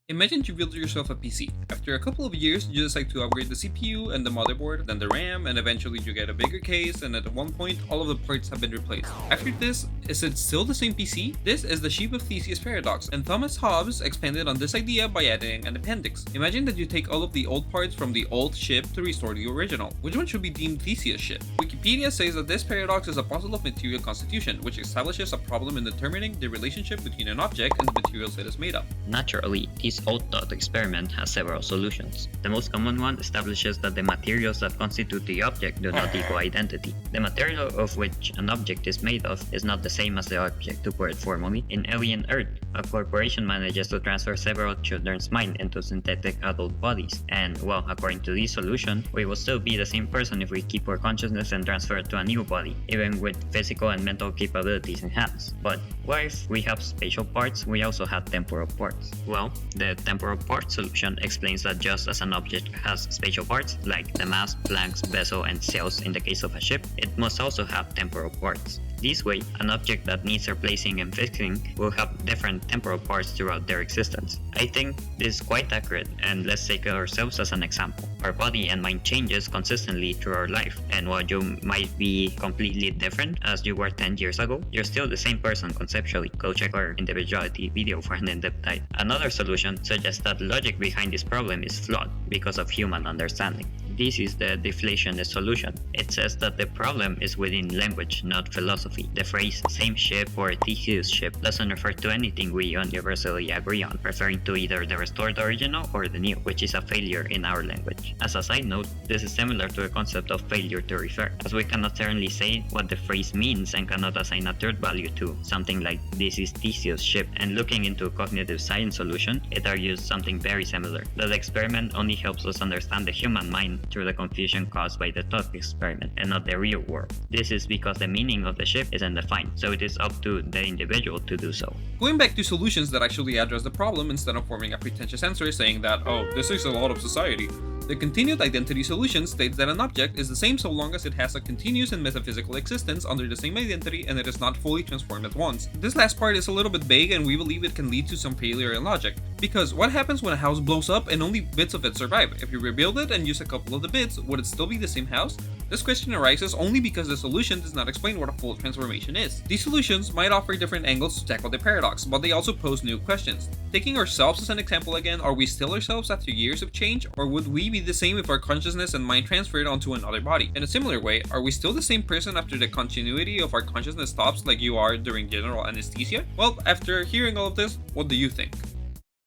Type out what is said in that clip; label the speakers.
Speaker 1: Imagine you build yourself a PC. After a couple of years, you decide to upgrade the CPU and the motherboard, then the RAM, and eventually you get a bigger case, and at one point, all of the parts have been replaced. After this, is it still the same PC? This is the sheep of Theseus paradox, and Thomas Hobbes expanded on this idea by adding an appendix. Imagine that you take all of the old parts from the old ship to restore the original. Which one should be deemed Theseus ship? Wikipedia says that this paradox is a puzzle of material constitution, which establishes a problem in determining the relationship between an object and the materials it is made of.
Speaker 2: Naturally, this old-thought experiment has several solutions. The most common one establishes that the materials that constitute the object do not equal identity. The material of which an object is made of is not the same as the object. To put it formally, in Alien Earth, a corporation manages to transfer several children's mind into synthetic adult bodies, and, well, according to this solution, we will still be the same person if we keep our consciousness and transfer it to a new body, even with physical and mental capabilities enhanced. But what if we have spatial parts, we also have temporal parts? Well, the temporal part solution explains that just as an object has spatial parts, like the mast, flanks, bezel, and sails in the case of a ship, it must also have temporal parts. This way, an object that needs replacing and fixing will have different temporal parts throughout their existence. I think this is quite accurate, and let's take ourselves as an example. Our body and mind changes consistently through our life, and while you might be completely different as you were 10 years ago, you're still the same person conceptually. Go check our individuality video for an in-depth dive. Another solution suggests that logic behind this problem is flawed because of human understanding. This is the deflationist solution. It says that the problem is within language, not philosophy. The phrase same ship or Theseus ship doesn't refer to anything we universally agree on, referring to either the restored original or the new, which is a failure in our language. As a side note, this is similar to the concept of failure to refer, as we cannot certainly say what the phrase means and cannot assign a third value to something like this is Theseus ship. And looking into a cognitive science solution, it argues something very similar, that the experiment only helps us understand the human mind through the confusion caused by the thought experiment and not the real world. This is because the meaning of the ship isn't defined, so it is up to the individual to do so.
Speaker 1: Going back to solutions that actually address the problem instead of forming a pretentious answer saying that, oh, this is a lot of society. The continued identity solution states that an object is the same so long as it has a continuous and metaphysical existence under the same identity and it is not fully transformed at once. This last part is a little bit vague and we believe it can lead to some failure in logic. Because what happens when a house blows up and only bits of it survive? If you rebuild it and use a couple of the bits, would it still be the same house? This question arises only because the solution does not explain what a full transformation is. These solutions might offer different angles to tackle the paradox, but they also pose new questions. Taking ourselves as an example again, are we still ourselves after years of change, or would we be the same if our consciousness and mind transferred onto another body? In a similar way, are we still the same person after the continuity of our consciousness stops like you are during general anesthesia? Well, after hearing all of this, what do you think?